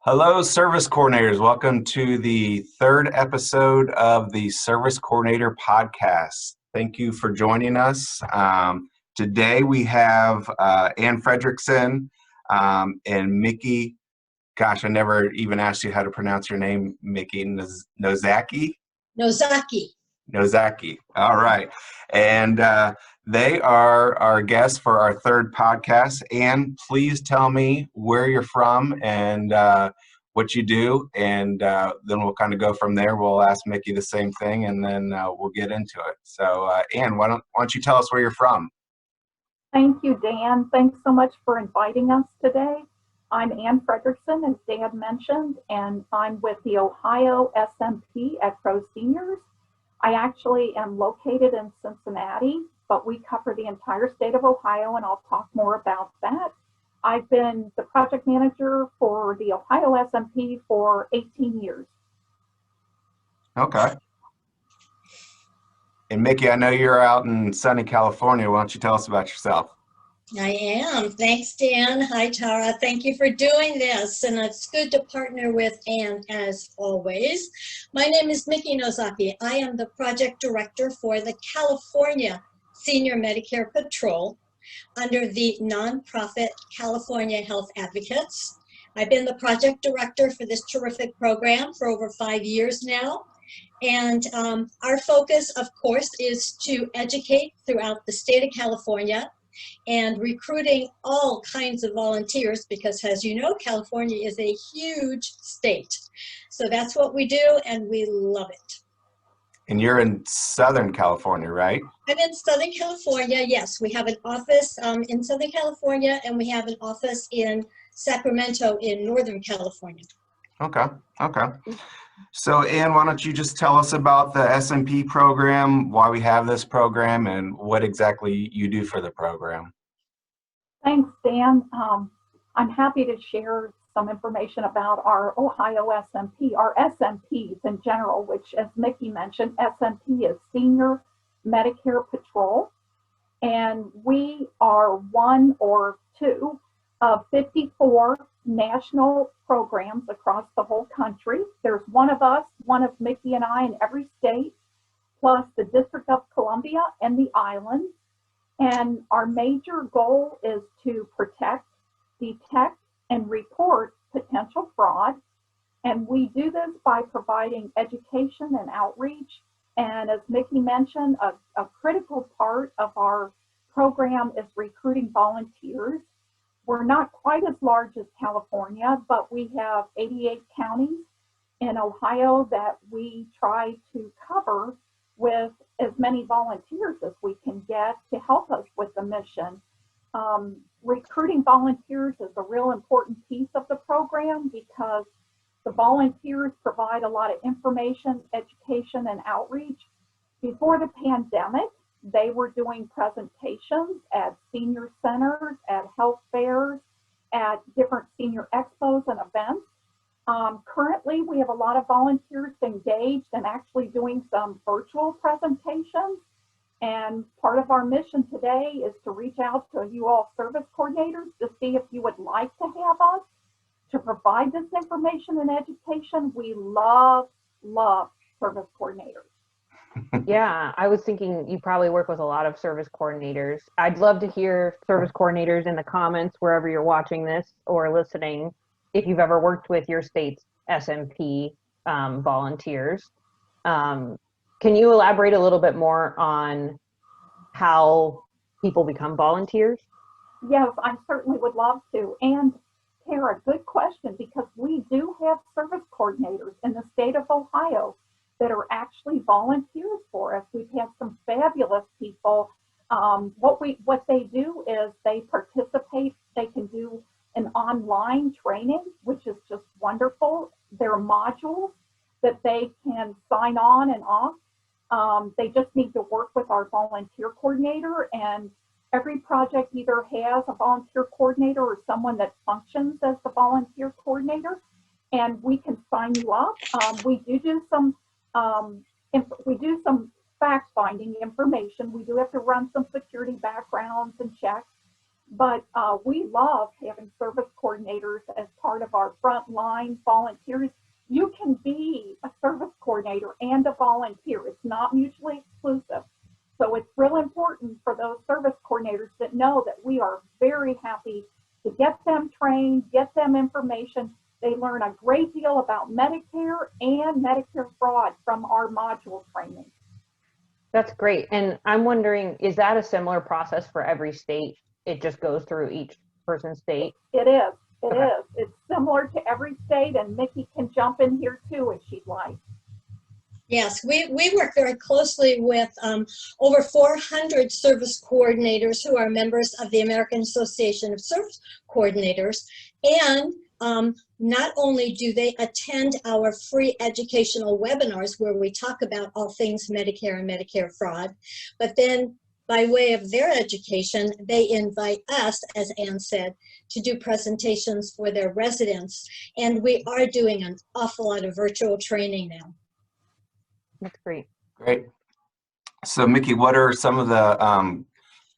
Hello, service coordinators. Welcome to the third episode of the Service Coordinator Podcast. Thank you for joining us. Today we have Ann Fredrickson and Mickey. Gosh, I never even asked you how to pronounce your name, Mickey Nozaki? Nozaki. Nozaki. All right. And they are our guests for our third podcast. Ann, please tell me where you're from and what you do, and then we'll kind of go from there. We'll ask Mickey the same thing, and then we'll get into it. So, Ann, why don't you tell us where you're from? Thank you, Dan. Thanks so much for inviting us today. I'm Ann Fredrickson, as Dan mentioned, and I'm with the Ohio SMP at Crow Seniors. I actually am located in Cincinnati, but we cover the entire state of Ohio, and I'll talk more about that. I've been the project manager for the Ohio SMP for 18 years. Okay. And Mickey, I know you're out in sunny California. Why don't you tell us about yourself? I am. Thanks, Dan. Hi, Tara. Thank you for doing this. And it's good to partner with Ann as always. My name is Mickey Nozaki. I am the project director for the California Senior Medicare Patrol under the nonprofit California Health Advocates. I've been the project director for this terrific program for over 5 years now. And our focus, of course, is to educate throughout the state of California and recruiting all kinds of volunteers because, as you know, California is a huge state. So that's what we do, and we love it. And you're in Southern California, right? I'm in Southern California, yes. We have an office in Southern California, and we have an office in Sacramento in Northern California. Okay. So, Ann, why don't you just tell us about the SMP program, why we have this program, and what exactly you do for the program? Thanks, Dan. I'm happy to share some information about our Ohio SMP, our SMPs in general, which, as Mickey mentioned, SMP is Senior Medicare Patrol. And we are one or two of 54 national programs across the whole country. There's one of us, one of Mickey and I in every state, plus the District of Columbia and the islands. And our major goal is to protect, detect, and report potential fraud. And we do this by providing education and outreach. And as Mickey mentioned, a critical part of our program is recruiting volunteers. We're not quite as large as California, but we have 88 counties in Ohio that we try to cover with as many volunteers as we can get to help us with the mission. Recruiting volunteers is a real important piece of the program because the volunteers provide a lot of information, education, and outreach. Before the pandemic, they were doing presentations at senior centers, at health fairs, at different senior expos and events. Currently, we have a lot of volunteers engaged and actually doing some virtual presentations. And part of our mission today is to reach out to you all service coordinators to see if you would like to have us to provide this information and education. We love service coordinators. Yeah, I was thinking you probably work with a lot of service coordinators. I'd love to hear service coordinators in the comments wherever you're watching this or listening, if you've ever worked with your state's SMP volunteers. Can you elaborate a little bit more on how people become volunteers? Yes, I certainly would love to. And Tara, good question, because we do have service coordinators in the state of Ohio that are actually volunteers for us. We've had some fabulous people. What they do is they participate. They can do an online training, which is just wonderful. There are modules that they can sign on and off. They just need to work with our volunteer coordinator, and every project either has a volunteer coordinator or someone that functions as the volunteer coordinator, and we can sign you up. We do some fact-finding information. We do have to run some security backgrounds and checks, but we love having service coordinators as part of our frontline volunteers. You can be a service coordinator and a volunteer. It's not mutually exclusive. So it's real important for those service coordinators that know that we are very happy to get them trained, get them information. They learn a great deal about Medicare and Medicare fraud from our module training. That's great. And I'm wondering, is that a similar process for every state? It just goes through each person's state? It is. It Okay. is. It's similar to every state, and Mickey can jump in here too if she'd like. Yes, we work very closely with over 400 service coordinators who are members of the American Association of Service Coordinators. And not only do they attend our free educational webinars where we talk about all things Medicare and Medicare fraud, but then by way of their education, they invite us, as Ann said, to do presentations for their residents. And we are doing an awful lot of virtual training now. That's great. Great. So, Mickey, what are some of the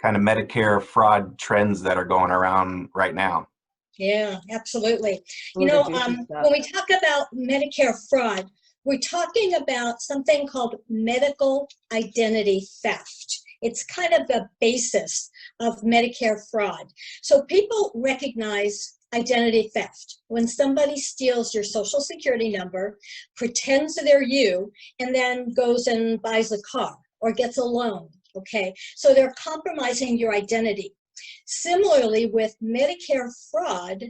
kind of Medicare fraud trends that are going around right now? Yeah, absolutely. Ooh, You know, the juicy stuff. when we talk about Medicare fraud, we're talking about something called medical identity theft. It's kind of the basis of Medicare fraud. So people recognize identity theft when somebody steals your social security number, pretends that they're you, and then goes and buys a car or gets a loan. Okay, so they're compromising your identity. Similarly, with Medicare fraud,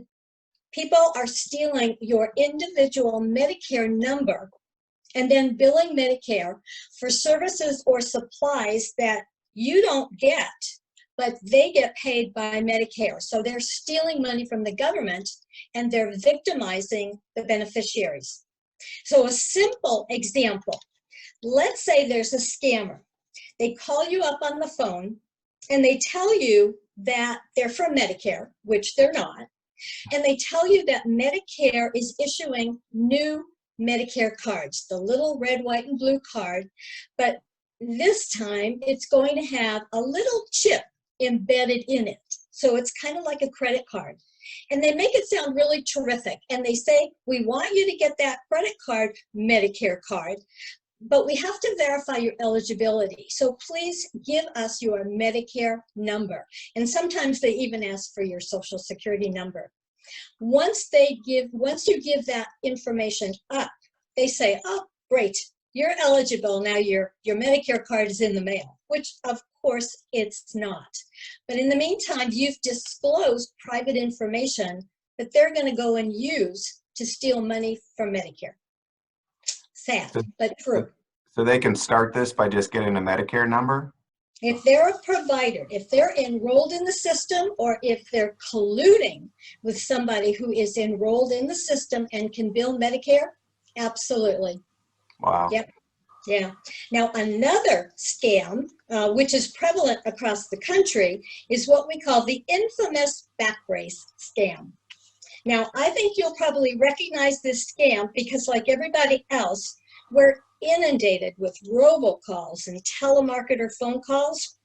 people are stealing your individual Medicare number and then billing Medicare for services or supplies that you don't get, but they get paid by Medicare. So they're stealing money from the government and they're victimizing the beneficiaries. So a simple example, let's say there's a scammer. They call you up on the phone and they tell you that they're from Medicare, which they're not. And they tell you that Medicare is issuing new Medicare cards, the little red, white, and blue card. But this time it's going to have a little chip embedded in it. So it's kind of like a credit card. And they make it sound really terrific. And they say, we want you to get that credit card, Medicare card, but we have to verify your eligibility. So please give us your Medicare number. And sometimes they even ask for your social security number. Once you give that information up, they say, oh, great, you're eligible. Now your Medicare card is in the mail, which of course it's not. But in the meantime, you've disclosed private information that they're going to go and use to steal money from Medicare. Sad, but true. So they can start this by just getting a Medicare number? If they're a provider, if they're enrolled in the system, or if they're colluding with somebody who is enrolled in the system and can bill Medicare, absolutely. Wow. Yep. Yeah. Now, another scam, which is prevalent across the country, is what we call the infamous back brace scam. Now, I think you'll probably recognize this scam because, like everybody else, we're inundated with robocalls and telemarketer phone calls.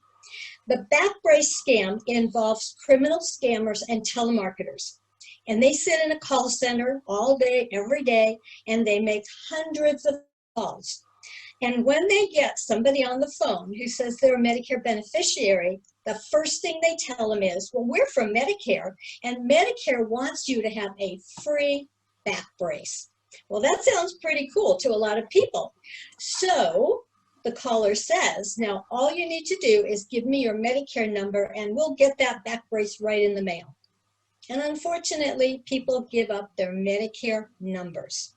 The back brace scam involves criminal scammers and telemarketers. And they sit in a call center all day, every day, and they make hundreds of calls. And when they get somebody on the phone who says they're a Medicare beneficiary, the first thing they tell them is, well, we're from Medicare, and Medicare wants you to have a free back brace. Well, that sounds pretty cool to a lot of people. So the caller says, now all you need to do is give me your Medicare number and we'll get that back brace right in the mail. And unfortunately, people give up their Medicare numbers.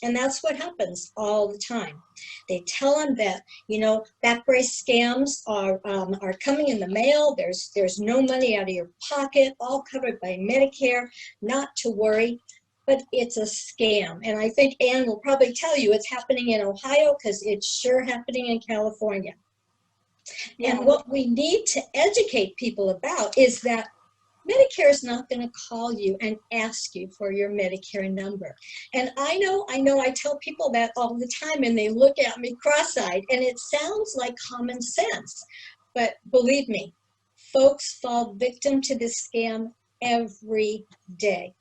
And that's what happens all the time. They tell them that, you know, back brace scams are coming in the mail. There's no money out of your pocket, all covered by Medicare, not to worry. But it's a scam. And I think Ann will probably tell you it's happening in Ohio because it's sure happening in California. Yeah. And what we need to educate people about is that Medicare is not going to call you and ask you for your Medicare number. And I know I tell people that all the time and they look at me cross-eyed and it sounds like common sense. But believe me, folks fall victim to this scam every day.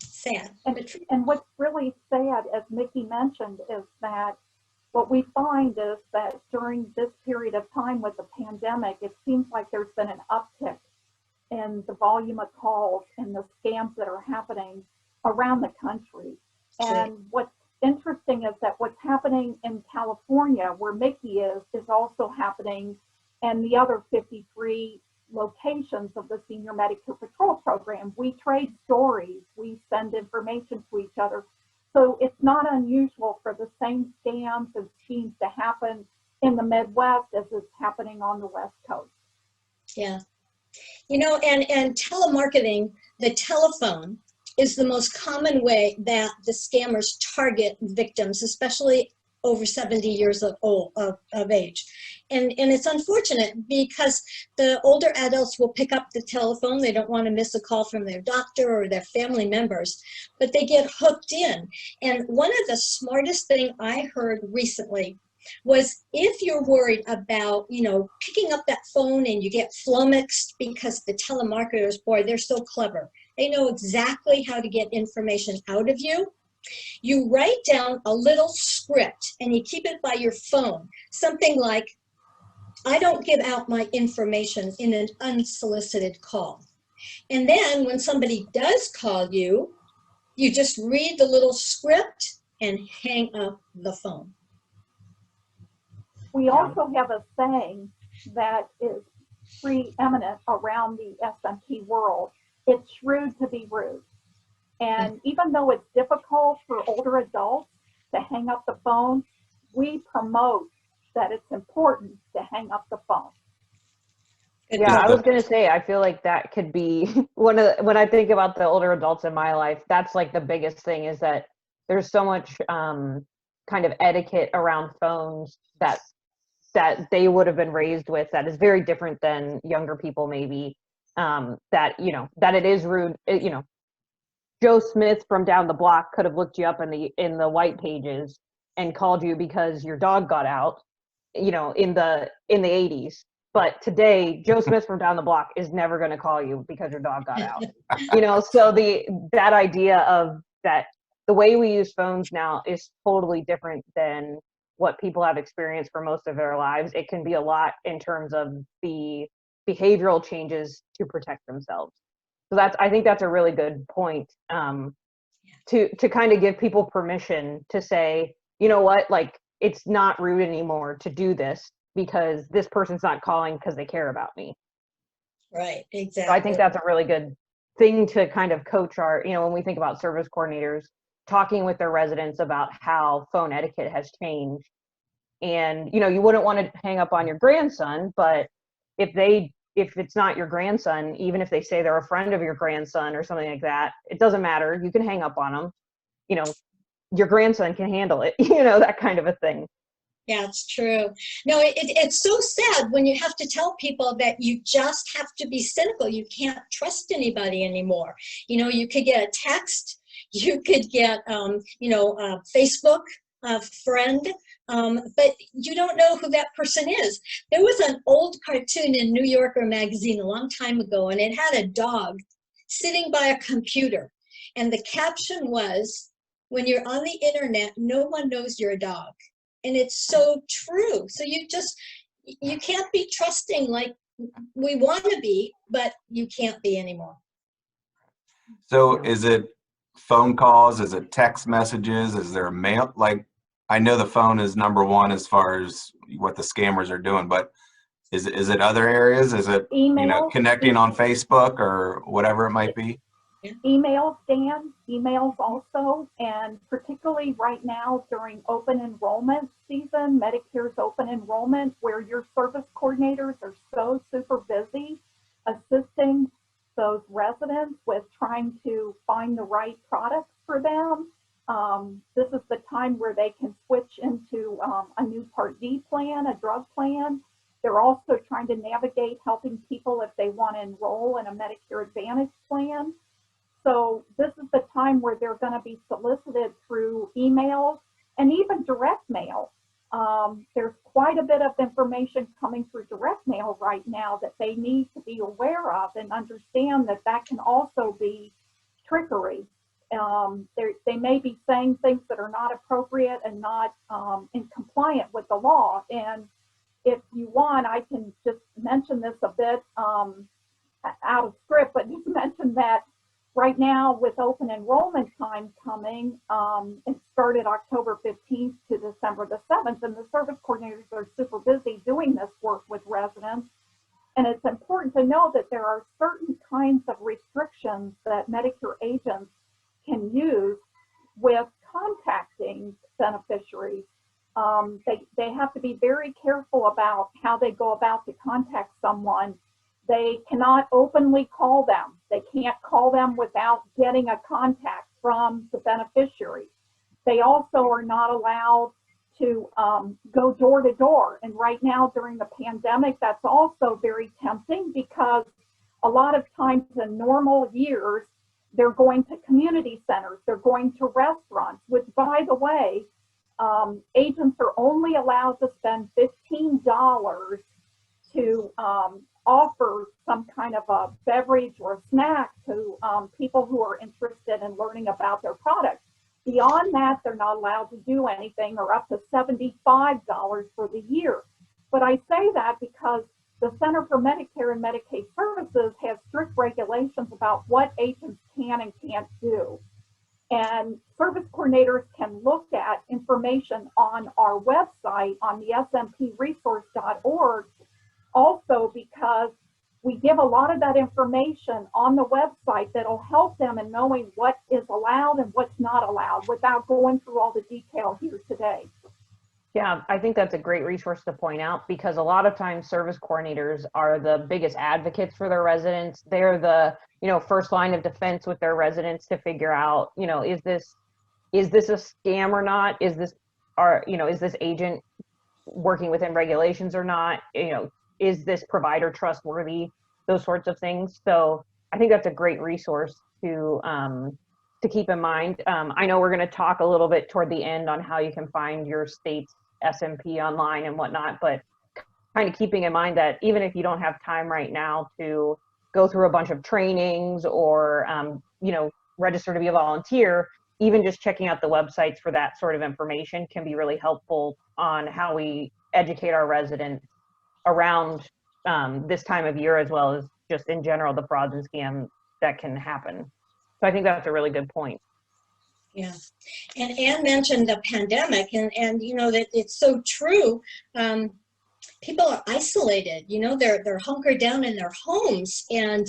Sad. And what's really sad, as Mickey mentioned, is that what we find is that during this period of time with the pandemic, it seems like there's been an uptick in the volume of calls and the scams that are happening around the country. And what's interesting is that what's happening in California, where Mickey is also happening in the other 53 locations of the Senior Medicare Patrol Program. We trade stories, we send information to each other. So it's not unusual for the same scams and schemes to happen in the Midwest as is happening on the West Coast. Yeah. You know, and telemarketing, the telephone is the most common way that the scammers target victims, especially over 70 years of age. And it's unfortunate because the older adults will pick up the telephone. They don't want to miss a call from their doctor or their family members, but they get hooked in. And one of the smartest thing I heard recently was if you're worried about, you know, picking up that phone and you get flummoxed because the telemarketers, boy, they're so clever. They know exactly how to get information out of you. You write down a little script and you keep it by your phone. Something like, I don't give out my information in an unsolicited call. And then when somebody does call you, you just read the little script and hang up the phone. We also have a saying that is preeminent around the SMP world. It's shrewd to be rude. And even though it's difficult for older adults to hang up the phone, we promote that it's important to hang up the phone. Yeah, I was going to say, I feel like that could be when I think about the older adults in my life, that's like the biggest thing is that there's so much kind of etiquette around phones that they would have been raised with that is very different than younger people maybe, that, you know, that it is rude, you know, Joe Smith from down the block could have looked you up in the white pages and called you because your dog got out, you know, in the 80s. But today, Joe Smith from down the block is never going to call you because your dog got out. You know, so that idea of that the way we use phones now is totally different than what people have experienced for most of their lives. It can be a lot in terms of the behavioral changes to protect themselves. So I think that's a really good point, to kind of give people permission to say, you know what, like it's not rude anymore to do this because this person's not calling because they care about me. Right, exactly. So I think that's a really good thing to kind of coach our, you know, when we think about service coordinators, talking with their residents about how phone etiquette has changed. And, you know, you wouldn't want to hang up on your grandson, but if it's not your grandson, even if they say they're a friend of your grandson or something like that, it doesn't matter. You can hang up on them. You know, your grandson can handle it, you know, that kind of a thing. Yeah, it's true. No, it's so sad when you have to tell people that you just have to be cynical. You can't trust anybody anymore. You know, you could get a text, you could get, you know, a Facebook friend, but you don't know who that person is. There was an old cartoon in New Yorker magazine a long time ago, and it had a dog sitting by a computer. And the caption was, when you're on the internet, no one knows you're a dog. And it's so true. So you can't be trusting like we want to be, but you can't be anymore. So is it phone calls? Is it text messages? Is there mail? Like, I know the phone is number one as far as what the scammers are doing, but is it other areas? Is it, Email, you know, connecting on Facebook or whatever it might be? Emails, Dan, emails also, and particularly right now during open enrollment season, Medicare's open enrollment, where your service coordinators are so super busy assisting those residents with trying to find the right products for them. This is the time where they can switch into a new Part D plan, a drug plan. They're also trying to navigate helping people if they want to enroll in a Medicare Advantage plan. So this is the time where they're going to be solicited through emails and even direct mail There's quite a bit of information coming through direct mail right now that they need to be aware of and understand that that can also be trickery. They may be saying things that are not appropriate and not in compliant with the law. And if you want, I can just mention this a bit out of script, but just mention that right now with open enrollment time coming, it started October 15th to December the 7th, and the service coordinators are super busy doing this work with residents. And it's important to know that there are certain kinds of restrictions that Medicare agents can use with contacting beneficiaries. They have to be very careful about how they go about to contact someone. They cannot openly call them. They can't call them without getting a contact from the beneficiary. They also are not allowed to go door to door. And right now during the pandemic, that's also very tempting because a lot of times in normal years, they're going to community centers, they're going to restaurants, which by the way, agents are only allowed to spend $15 to offer some kind of a beverage or a snack to people who are interested in learning about their product. Beyond that, they're not allowed to do anything, or up to $75 for the year. But I say that because the Center for Medicare and Medicaid Services has strict regulations about what agents can and can't do. And service coordinators can look at information on our website on the smpresource.org also, because we give a lot of that information on the website that'll help them in knowing what is allowed and what's not allowed without going through all the detail here today. Yeah, I think that's a great resource to point out, because a lot of times service coordinators are the biggest advocates for their residents. They're the, first line of defense with their residents to figure out, is this a scam or not? Is this agent working within regulations or not? Is this provider trustworthy? Those sorts of things. So I think that's a great resource to keep in mind. I know we're going to talk a little bit toward the end on how you can find your state's SMP online and whatnot, but kind of keeping in mind that even if you don't have time right now to go through a bunch of trainings or, register to be a volunteer, even just checking out the websites for that sort of information can be really helpful on how we educate our residents around this time of year, as well as just in general, the frauds and scams that can happen. So I think that's a really good point. Yeah, and Anne mentioned the pandemic, and that it's so true. People are isolated. They're hunkered down in their homes, and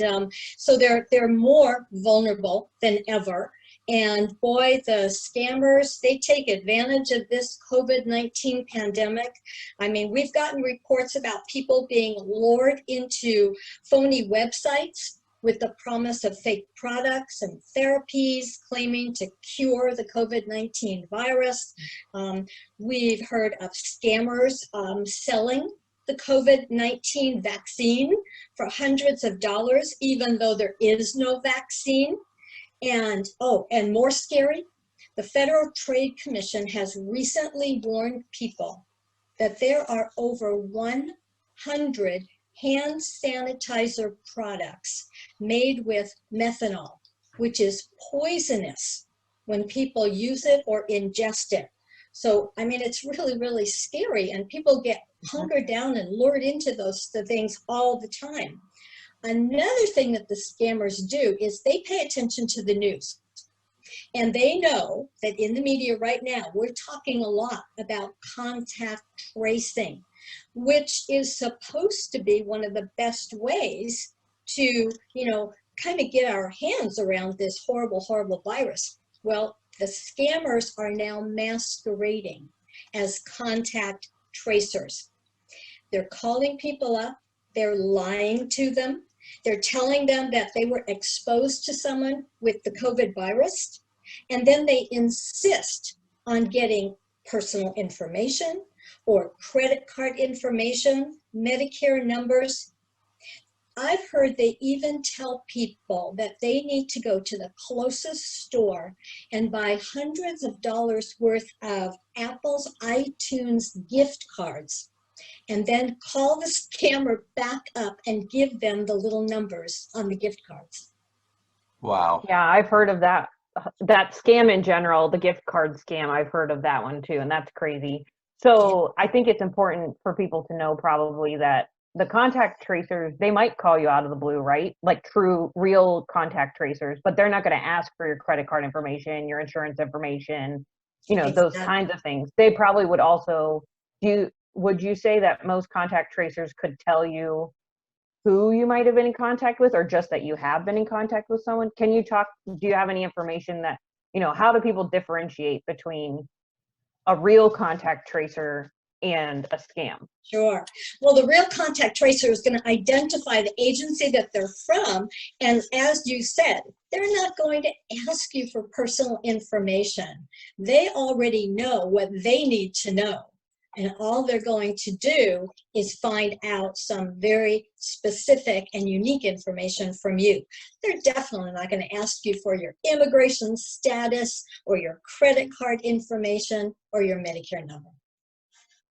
so they're more vulnerable than ever. And boy, the scammers, they take advantage of this COVID-19 pandemic. I mean, we've gotten reports about people being lured into phony websites with the promise of fake products and therapies claiming to cure the COVID-19 virus. We've heard of scammers selling the COVID-19 vaccine for hundreds of dollars, even though there is no vaccine. And more scary, the Federal Trade Commission has recently warned people that there are over 100 hand sanitizer products made with methanol, which is poisonous when people use it or ingest it. So, I mean, it's really, really scary, and people get hunkered down and lured into the things all the time. Another thing that the scammers do is they pay attention to the news. And they know that in the media right now, we're talking a lot about contact tracing, which is supposed to be one of the best ways to, kind of get our hands around this horrible, horrible virus. Well, the scammers are now masquerading as contact tracers. They're calling people up, they're lying to them, they're telling them that they were exposed to someone with the COVID virus, and then they insist on getting personal information or credit card information, Medicare numbers. I've heard they even tell people that they need to go to the closest store and buy hundreds of dollars worth of Apple's iTunes gift cards, and then call the scammer back up and give them the little numbers on the gift cards. Wow. Yeah, I've heard of that. That scam in general, the gift card scam, I've heard of that one too, and that's crazy. So I think it's important for people to know probably that the contact tracers, they might call you out of the blue, right? Like true, real contact tracers, but they're not going to ask for your credit card information, your insurance information, those Exactly. kinds of things. They probably would also would you say that most contact tracers could tell you who you might have been in contact with, or just that you have been in contact with someone? Do you have any information that, how do people differentiate between a real contact tracer and a scam? Sure. Well, the real contact tracer is going to identify the agency that they're from. And as you said, they're not going to ask you for personal information. They already know what they need to know. And all they're going to do is find out some very specific and unique information from you. They're definitely not going to ask you for your immigration status or your credit card information or your Medicare number.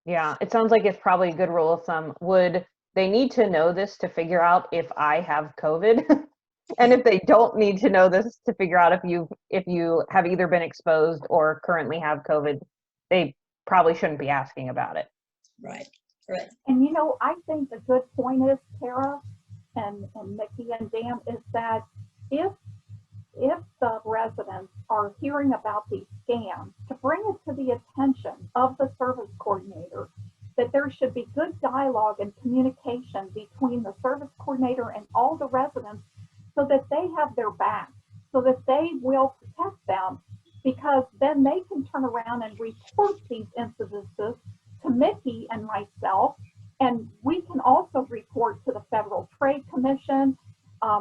Yeah, it sounds like it's probably a good rule of thumb. Would they need to know this to figure out if I have COVID? And if they don't need to know this to figure out if you have either been exposed or currently have COVID, they probably shouldn't be asking about it. Right, right. And I think the good point is, Tara and Mickey and Dan, is that if the residents are hearing about these scams, to bring it to the attention of the service coordinator, that there should be good dialogue and communication between the service coordinator and all the residents, so that they have their back, so that they will protect them, because then they can turn around and report these incidences to Mickey and myself, and we can also report to the Federal Trade Commission.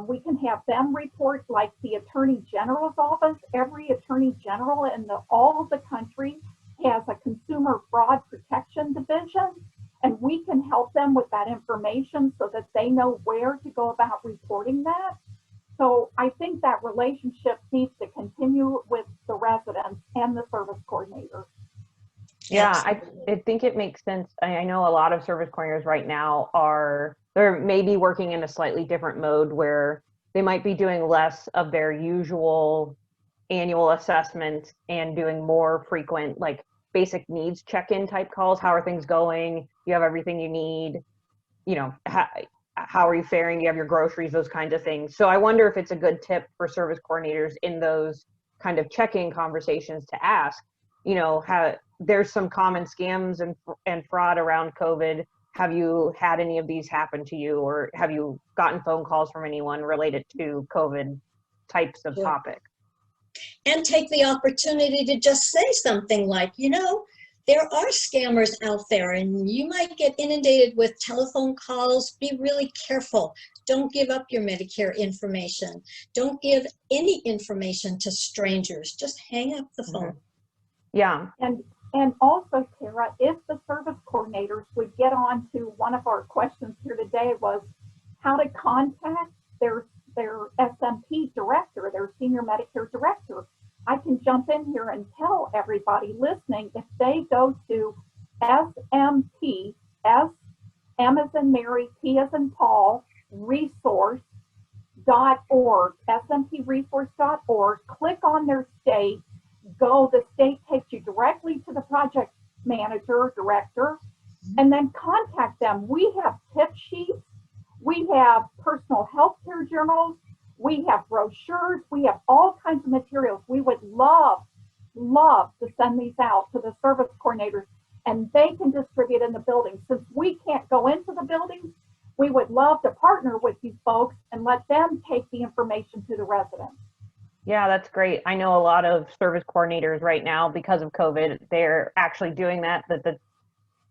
We can have them report, like the Attorney General's office. Every Attorney General in all of the country has a Consumer Fraud Protection Division, and we can help them with that information so that they know where to go about reporting that. So I think that relationship needs to continue with the residents and the service coordinator. Yeah, I think it makes sense. I know a lot of service coordinators right now they're maybe working in a slightly different mode where they might be doing less of their usual annual assessment and doing more frequent, like basic needs check-in type calls. How are things going? You have everything you need? How are you faring? Do you have your groceries? Those kinds of things. So I wonder if it's a good tip for service coordinators in those kind of check-in conversations to ask, how there's some common scams and fraud around COVID. Have you had any of these happen to you, or have you gotten phone calls from anyone related to COVID types of topic? And take the opportunity to just say something like, there are scammers out there and you might get inundated with telephone calls. Be really careful. Don't give up your Medicare information. Don't give any information to strangers. Just hang up the phone. Yeah. And also, Tara, if the service coordinators would get on to one of our questions here today, was how to contact their SMP director, their senior Medicare director. I can jump in here and tell everybody listening, if they go to SMP, S, M as in Mary, P as in Paul, resource.org, smpresource.org, click on their state, the state takes you directly to the project manager, director, and then contact them. We have tip sheets, we have personal health care journals, we have brochures, we have all kinds of materials. We would love to send these out to the service coordinators, and they can distribute in the buildings. Since we can't go into the buildings, we would love to partner with these folks and let them take the information to the residents. Yeah, that's great. I know a lot of service coordinators right now, because of COVID, they're actually doing that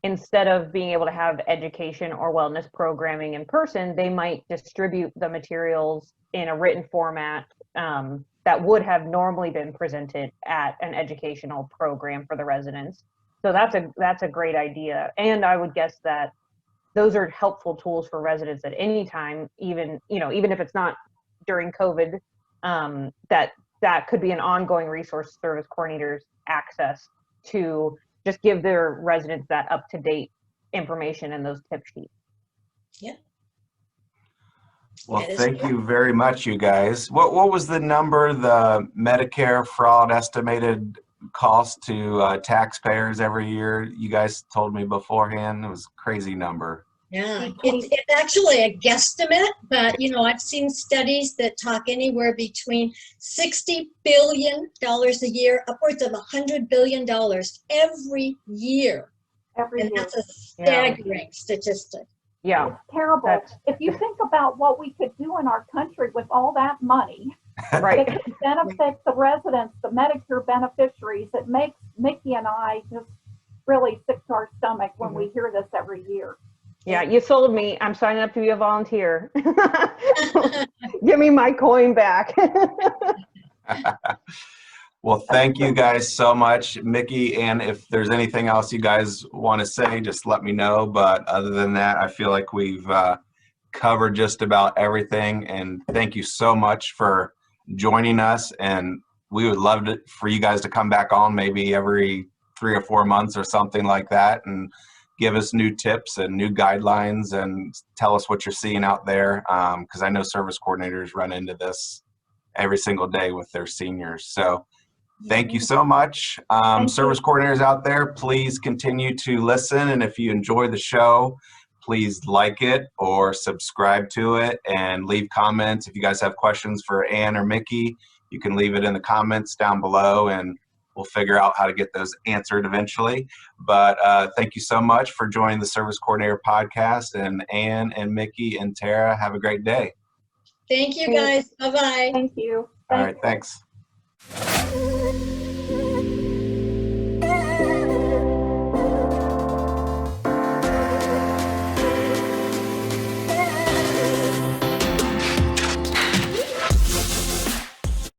instead of being able to have education or wellness programming in person, they might distribute the materials in a written format that would have normally been presented at an educational program for the residents. So that's a great idea. And I would guess that those are helpful tools for residents at any time, even if it's not during COVID, that could be an ongoing resource service coordinators access to just give their residents that up-to-date information and those tip sheets. Yeah. Well, That is thank correct. you very much, you guys. What was the number, the Medicare fraud estimated cost to taxpayers every year? You guys told me beforehand. It was a crazy number. Yeah, it's actually a guesstimate, but I've seen studies that talk anywhere between $60 billion a year, upwards of $100 billion every year. Every And year. that's a staggering statistic. Yeah. It's terrible. That's- If you think about what we could do in our country with all that money, Right. it could benefit the residents, the Medicare beneficiaries. It makes Mickey and I just really sick to our stomach when we hear this every year. Yeah, you sold me. I'm signing up to be a volunteer. Give me my coin back. Well, thank you guys so much, Mickey. And if there's anything else you guys want to say, just let me know. But other than that, I feel like we've covered just about everything. And thank you so much for joining us. And we would love for you guys to come back on maybe every 3 or 4 months or something like that and give us new tips and new guidelines and tell us what you're seeing out there. Because I know service coordinators run into this every single day with their seniors. So thank you so much. Service coordinators out there, please continue to listen. And if you enjoy the show, please like it or subscribe to it and leave comments. If you guys have questions for Ann or Mickey, you can leave it in the comments down below and we'll figure out how to get those answered eventually. But thank you so much for joining the Service Coordinator Podcast. And Ann and Mickey and Tara, have a great day. Thank you, guys. Bye-bye. Thank you. All right, thanks.